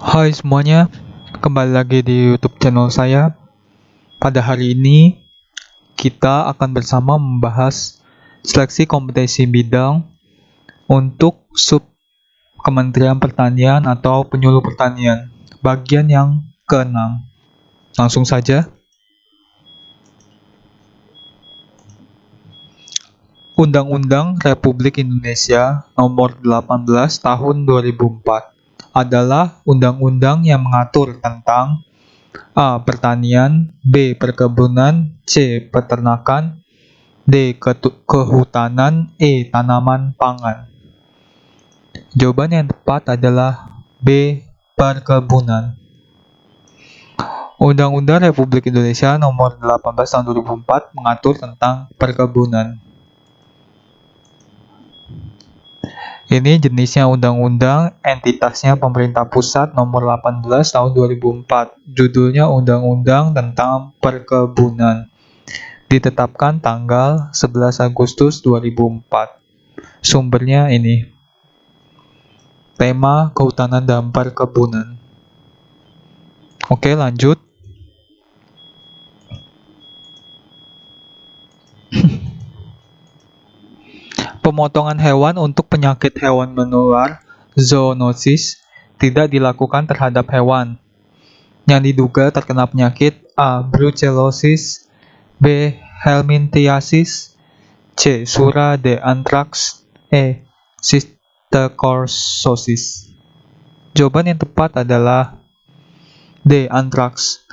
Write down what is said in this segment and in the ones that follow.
Hai semuanya, kembali lagi di YouTube channel saya. Pada hari ini, kita akan bersama membahas seleksi kompetensi bidang untuk sub Kementerian Pertanian atau penyuluh pertanian, bagian yang ke-6. Langsung saja. Undang-Undang Republik Indonesia Nomor 18 Tahun 2004 adalah undang-undang yang mengatur tentang A. Pertanian, B. Perkebunan, C. Peternakan, D. Kehutanan, E. Tanaman pangan. Jawaban yang tepat adalah B. Perkebunan. Undang-Undang Republik Indonesia Nomor 18 Tahun 2004 mengatur tentang perkebunan. Ini jenisnya undang-undang, entitasnya pemerintah pusat Nomor 18 Tahun 2004. Judulnya Undang-Undang tentang Perkebunan. Ditetapkan tanggal 11 Agustus 2004. Sumbernya ini. Tema Kehutanan dan Perkebunan. Oke, lanjut. Pemotongan hewan untuk penyakit hewan menular, zoonosis, tidak dilakukan terhadap hewan yang diduga terkena penyakit A. Brucellosis, B. Helminthiasis, C. Sura, D. Anthrax, E. Cysticercosis. Jawaban yang tepat adalah D. Anthrax.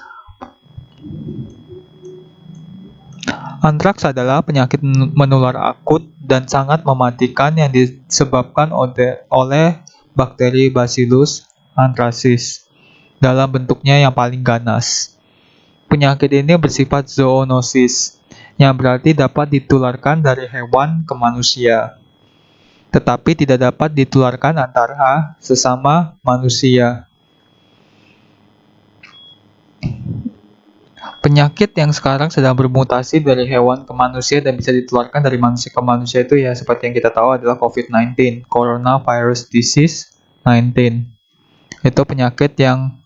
Antraks adalah penyakit menular akut dan sangat mematikan yang disebabkan oleh bakteri Bacillus anthracis dalam bentuknya yang paling ganas. Penyakit ini bersifat zoonosis, yang berarti dapat ditularkan dari hewan ke manusia, tetapi tidak dapat ditularkan antara sesama manusia. Penyakit yang sekarang sedang bermutasi dari hewan ke manusia dan bisa ditularkan dari manusia ke manusia itu ya seperti yang kita tahu adalah COVID-19, Coronavirus Disease 19. Itu penyakit yang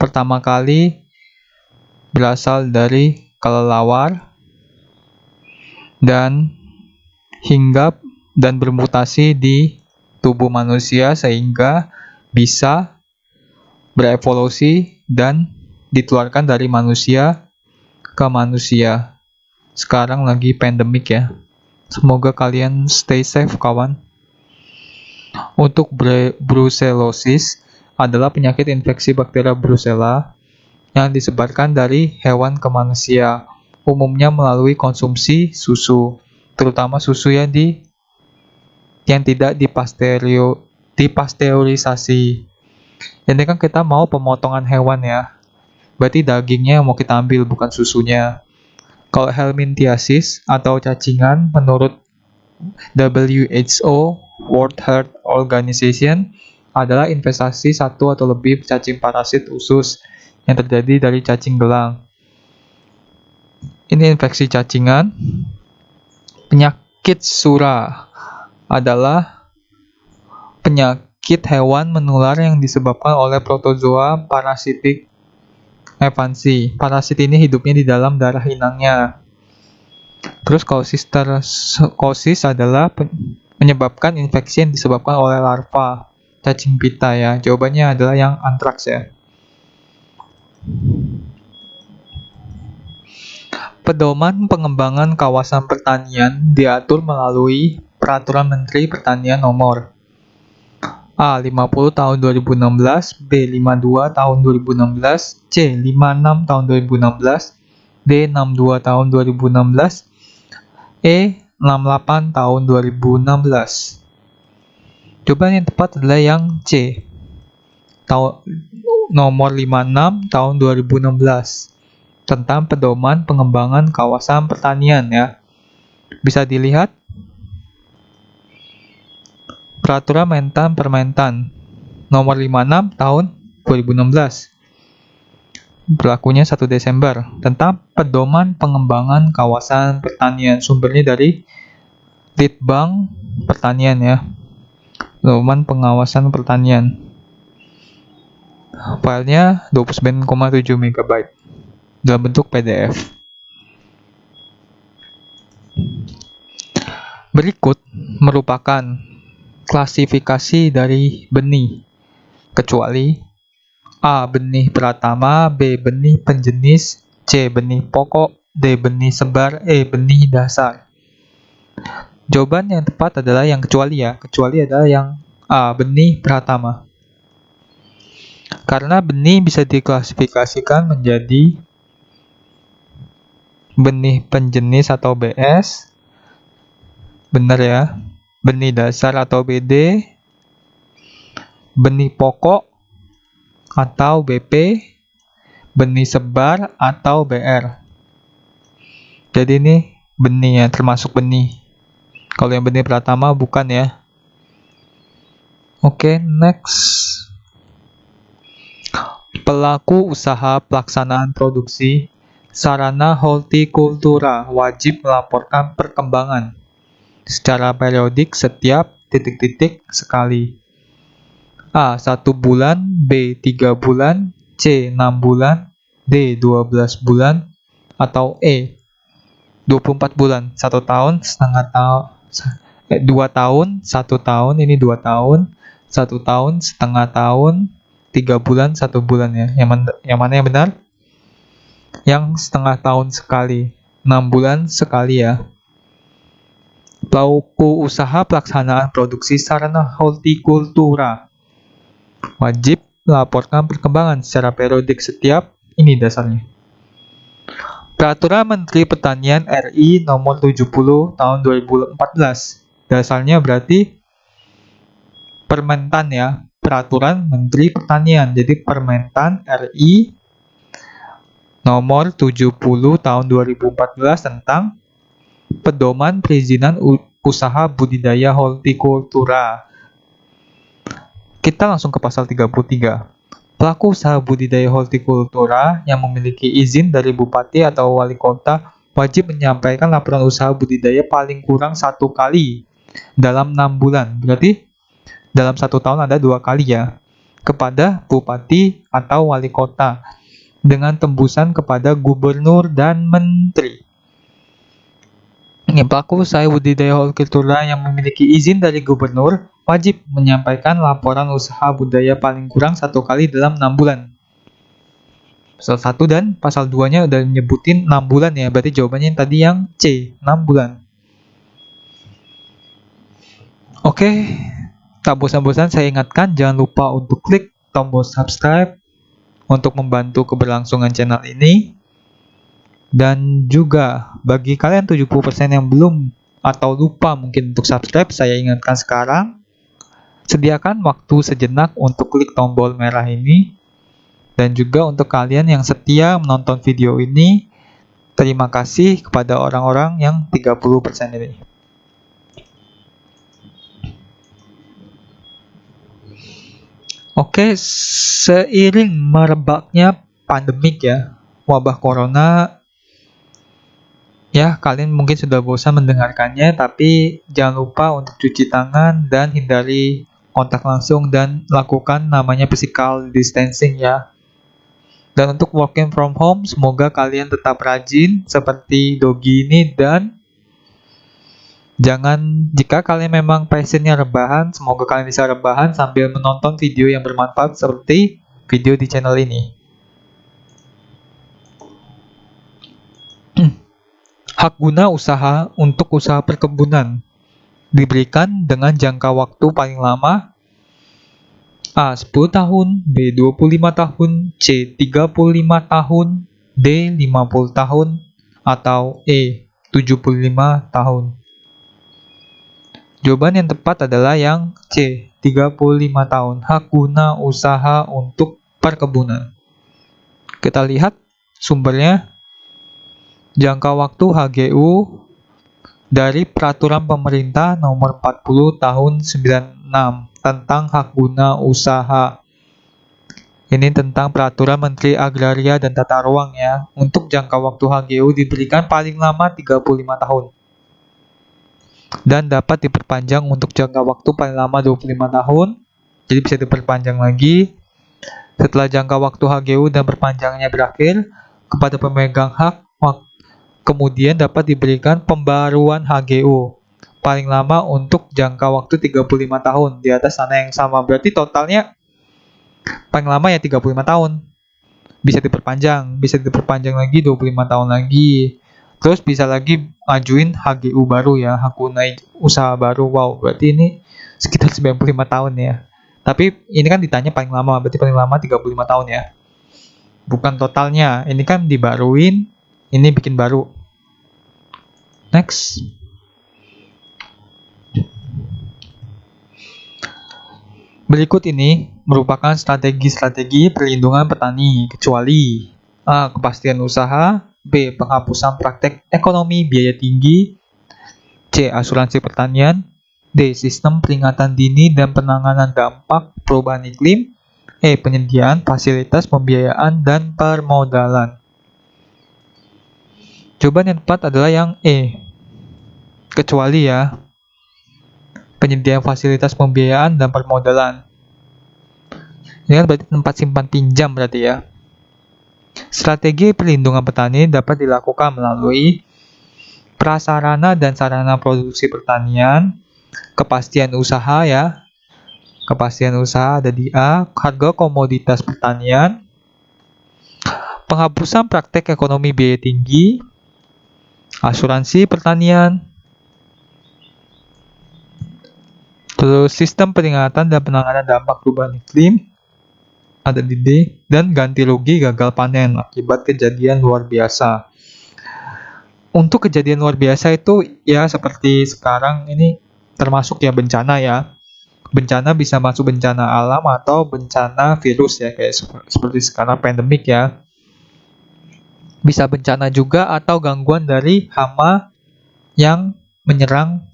pertama kali berasal dari kelelawar dan hinggap dan bermutasi di tubuh manusia sehingga bisa berevolusi dan ditularkan dari manusia ke manusia. Sekarang lagi pandemik ya. Semoga kalian stay safe kawan. Untuk brucellosis adalah penyakit infeksi bakteri Brucella yang disebarkan dari hewan ke manusia, umumnya melalui konsumsi susu, terutama susu yang tidak dipasteurisasi. Ini kan kita mau pemotongan hewan ya. Berarti dagingnya yang mau kita ambil, bukan susunya. Kalau helminthiasis atau cacingan, menurut WHO, World Health Organization, adalah investasi satu atau lebih cacing parasit usus yang terjadi dari cacing gelang. Ini infeksi cacingan. Penyakit Sura adalah penyakit hewan menular yang disebabkan oleh protozoa parasitik Evansi. Parasit ini hidupnya di dalam darah inangnya. Terus kalau cysticercosis adalah menyebabkan infeksi yang disebabkan oleh larva cacing pita ya. Jawabannya adalah yang antraks ya. Pedoman pengembangan kawasan pertanian diatur melalui Peraturan Menteri Pertanian Nomor A. 50 tahun 2016, B. 52 tahun 2016, C. 56 tahun 2016, D. 62 tahun 2016, E. 68 tahun 2016. Jawaban yang tepat adalah yang C. Nomor 56 tahun 2016 tentang pedoman pengembangan kawasan pertanian ya. Bisa dilihat Peraturan Permentan Nomor 56 Tahun 2016. Berlakunya 1 Desember tentang pedoman pengembangan kawasan pertanian. Sumbernya dari Litbang Pertanian ya. Pedoman pengawasan pertanian. filenya 29,7 MB dalam bentuk PDF. Berikut merupakan klasifikasi dari benih, kecuali A. Benih pratama, B. Benih penjenis, C. Benih pokok, D. Benih sebar, E. Benih dasar. Jawaban yang tepat adalah yang kecuali ya. Kecuali adalah yang A. Benih pratama. Karena benih bisa diklasifikasikan menjadi benih penjenis atau BS, benar ya, benih dasar atau BD, benih pokok atau BP, benih sebar atau BR. Jadi ini benih ya, termasuk benih. Kalau yang benih pratama bukan ya. Oke, next. Pelaku usaha pelaksanaan produksi sarana hortikultura wajib melaporkan perkembangan secara periodik setiap titik-titik sekali. A. 1 bulan, B. 3 bulan, C. 6 bulan, D. 12 bulan, atau E. 24 bulan, 1 tahun, setengah tahun, 2 tahun, 1 tahun, ini 2 tahun, 1 tahun, setengah tahun, 3 bulan, 1 bulan ya. Yang mana yang benar? Yang setengah tahun sekali, 6 bulan sekali ya. Pelaku usaha pelaksanaan produksi sarana hortikultura wajib melaporkan perkembangan secara periodik setiap, ini dasarnya. Peraturan Menteri Pertanian RI nomor 70 tahun 2014. Dasarnya berarti Permentan ya, Peraturan Menteri Pertanian. Jadi Permentan RI nomor 70 tahun 2014 tentang pedoman perizinan usaha budidaya hortikultura. Kita langsung ke pasal 33. Pelaku usaha budidaya hortikultura yang memiliki izin dari bupati atau wali kota wajib menyampaikan laporan usaha budidaya paling kurang 1 kali dalam 6 bulan. Berarti dalam 1 tahun ada 2 kali ya, kepada bupati atau wali kota dengan tembusan kepada gubernur dan menteri. Ini pelaku usaha budidaya hortikultura yang memiliki izin dari gubernur wajib menyampaikan laporan usaha budidaya paling kurang 1 kali dalam 6 bulan. Pasal 1 dan pasal 2-nya udah nyebutin 6 bulan ya, berarti jawabannya yang tadi yang C, 6 bulan. Oke, tak bosan-bosan saya ingatkan jangan lupa untuk klik tombol subscribe untuk membantu keberlangsungan channel ini. Dan juga bagi kalian 70% yang belum atau lupa mungkin untuk subscribe, saya ingatkan sekarang, sediakan waktu sejenak untuk klik tombol merah ini. Dan juga untuk kalian yang setia menonton video ini, terima kasih kepada orang-orang yang 30% ini. Oke, seiring merebaknya pandemik ya, wabah corona, ya, kalian mungkin sudah bosan mendengarkannya, tapi jangan lupa untuk cuci tangan dan hindari kontak langsung dan lakukan namanya physical distancing ya. Dan untuk working from home, semoga kalian tetap rajin seperti Dogi ini, dan jika kalian memang passionnya rebahan, semoga kalian bisa rebahan sambil menonton video yang bermanfaat seperti video di channel ini. Hak guna usaha untuk usaha perkebunan diberikan dengan jangka waktu paling lama A. 10 tahun, B. 25 tahun, C. 35 tahun, D. 50 tahun, atau E. 75 tahun. Jawaban yang tepat adalah yang C. 35 tahun, hak guna usaha untuk perkebunan. Kita lihat sumbernya. Jangka waktu HGU dari Peraturan Pemerintah Nomor 40 Tahun 96 tentang hak guna usaha. Ini tentang Peraturan Menteri Agraria dan Tata Ruang ya. Untuk jangka waktu HGU diberikan paling lama 35 tahun. Dan dapat diperpanjang untuk jangka waktu paling lama 25 tahun. Jadi bisa diperpanjang lagi. Setelah jangka waktu HGU dan perpanjangannya berakhir, kepada pemegang hak kemudian dapat diberikan pembaruan HGU paling lama untuk jangka waktu 35 tahun di atas tanah yang sama. Berarti totalnya paling lama ya 35 tahun. Bisa diperpanjang lagi 25 tahun lagi. Terus bisa lagi ngajuin HGU baru ya, hak guna usaha baru. Wow, berarti ini sekitar 95 tahun ya. Tapi ini kan ditanya paling lama, berarti paling lama 35 tahun ya. Bukan totalnya, ini kan dibaruin, ini bikin baru. Next. Berikut ini merupakan strategi-strategi perlindungan petani, kecuali A. Kepastian usaha, B. Penghapusan praktek ekonomi biaya tinggi, C. Asuransi pertanian, D. Sistem peringatan dini dan penanganan dampak perubahan iklim, E. Penyediaan fasilitas pembiayaan dan permodalan. Jawaban yang tepat adalah yang E. Kecuali ya. Penyediaan fasilitas pembiayaan dan permodalan. Ini kan berarti tempat simpan pinjam berarti ya. Strategi perlindungan petani dapat dilakukan melalui prasarana dan sarana produksi pertanian, kepastian usaha ya. Kepastian usaha ada di A, harga komoditas pertanian, penghapusan praktek ekonomi biaya tinggi, asuransi pertanian, terus sistem peringatan dan penanganan dampak perubahan iklim ada di D, dan ganti rugi gagal panen akibat kejadian luar biasa. Untuk kejadian luar biasa itu ya seperti sekarang ini termasuk ya bencana ya. Bencana bisa masuk bencana alam atau bencana virus ya, kayak seperti sekarang pandemik ya. Bisa bencana juga atau gangguan dari hama yang menyerang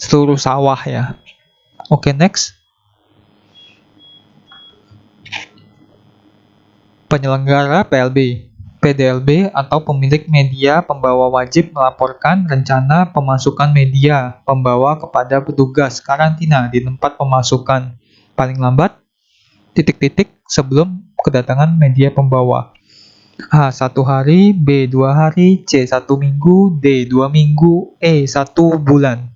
seluruh sawah ya. Oke, next. Penyelenggara PLB, PDLB atau pemilik media pembawa wajib melaporkan rencana pemasukan media pembawa kepada petugas karantina di tempat pemasukan paling lambat ... sebelum kedatangan media pembawa. A. 1 hari, B. 2 hari, C. 1 minggu, D. 2 minggu, E. 1 bulan.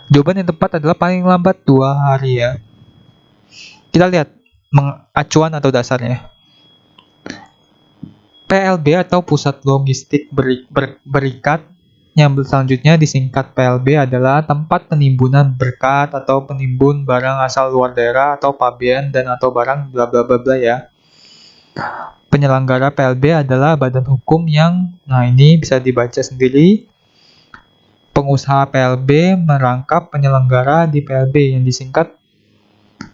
Jawaban yang tepat adalah paling lambat 2 hari ya. Kita lihat acuan atau dasarnya. PLB atau Pusat Logistik Berikat yang selanjutnya disingkat PLB adalah tempat penimbunan berkat atau penimbun barang asal luar daerah atau pabean dan atau barang bla bla bla bla ya. Penyelenggara PLB adalah badan hukum yang, nah ini bisa dibaca sendiri. Pengusaha PLB merangkap penyelenggara di PLB yang disingkat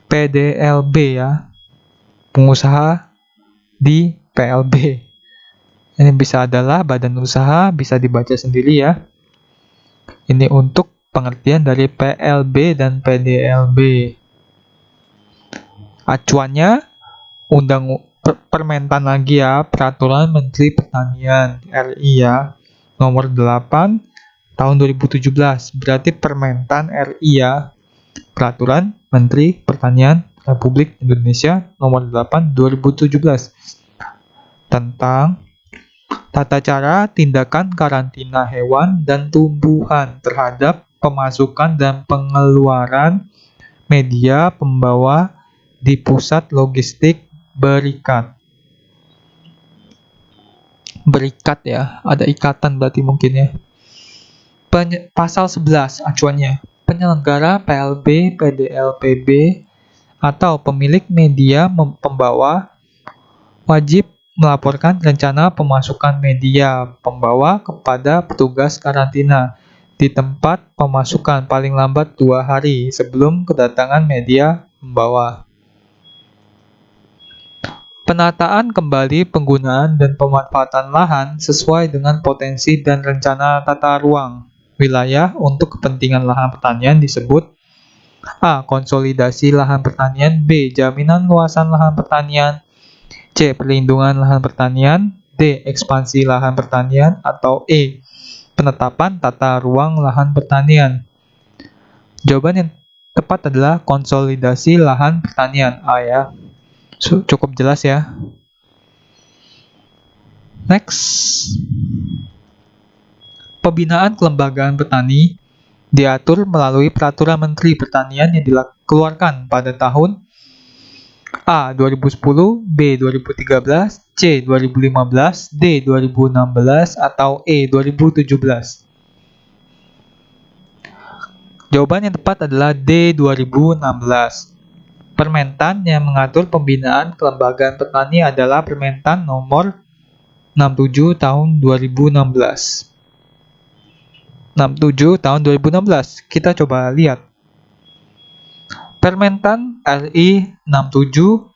PDLB ya. Pengusaha di PLB. Ini bisa adalah badan usaha, bisa dibaca sendiri ya. Ini untuk pengertian dari PLB dan PDLB. Acuannya Permentan lagi ya, Peraturan Menteri Pertanian RI ya, nomor 8 tahun 2017. Berarti Permentan RI ya, Peraturan Menteri Pertanian Republik Indonesia nomor 8 2017 tentang tata cara tindakan karantina hewan dan tumbuhan terhadap pemasukan dan pengeluaran media pembawa di pusat logistik berikat. Berikat ya, ada ikatan berarti mungkin ya. Pasal 11 acuannya. Penyelenggara PLB, PDLPB atau pemilik media pembawa wajib melaporkan rencana pemasukan media pembawa kepada petugas karantina di tempat pemasukan paling lambat 2 hari sebelum kedatangan media pembawa. Penataan kembali penggunaan dan pemanfaatan lahan sesuai dengan potensi dan rencana tata ruang wilayah untuk kepentingan lahan pertanian disebut A. Konsolidasi lahan pertanian, B. Jaminan luasan lahan pertanian, C. Perlindungan lahan pertanian, D. Ekspansi lahan pertanian, atau E. Penetapan tata ruang lahan pertanian. Jawaban yang tepat adalah konsolidasi lahan pertanian, A ya. Cukup jelas ya. Next. Pembinaan kelembagaan petani diatur melalui Peraturan Menteri Pertanian yang dikeluarkan pada tahun A. 2010, B. 2013, C. 2015, D. 2016, atau E. 2017. Jawaban yang tepat adalah D. 2016. Permentan yang mengatur pembinaan kelembagaan petani adalah Permentan nomor 67 tahun 2016. 67 tahun 2016. Kita coba lihat. Permentan RI 67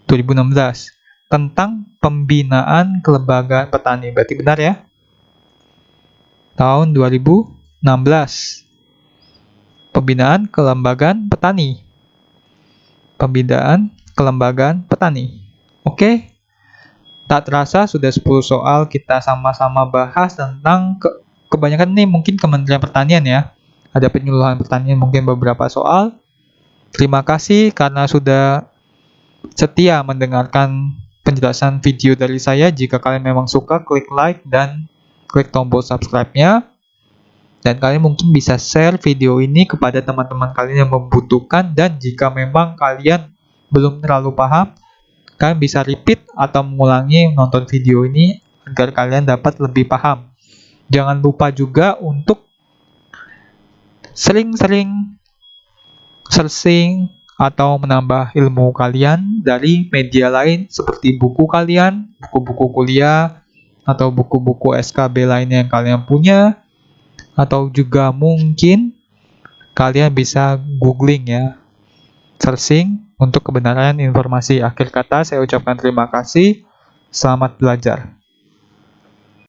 2016 tentang pembinaan kelembagaan petani. Berarti benar ya? Tahun 2016. Pembinaan kelembagaan petani. Pembinaan kelembagaan petani. Oke. Tak terasa sudah 10 soal kita sama-sama bahas tentang kebanyakan ini mungkin Kementerian Pertanian ya. Ada penyuluhan pertanian mungkin beberapa soal. Terima kasih karena sudah setia mendengarkan penjelasan video dari saya. Jika kalian memang suka, klik like dan klik tombol subscribe-nya. Dan kalian mungkin bisa share video ini kepada teman-teman kalian yang membutuhkan. Dan jika memang kalian belum terlalu paham, kalian bisa repeat atau mengulangi nonton video ini agar kalian dapat lebih paham. Jangan lupa juga untuk sering-sering searching atau menambah ilmu kalian dari media lain seperti buku kalian, buku-buku kuliah, atau buku-buku SKB lainnya yang kalian punya, atau juga mungkin kalian bisa googling ya, searching untuk kebenaran informasi. Akhir kata saya ucapkan terima kasih, selamat belajar.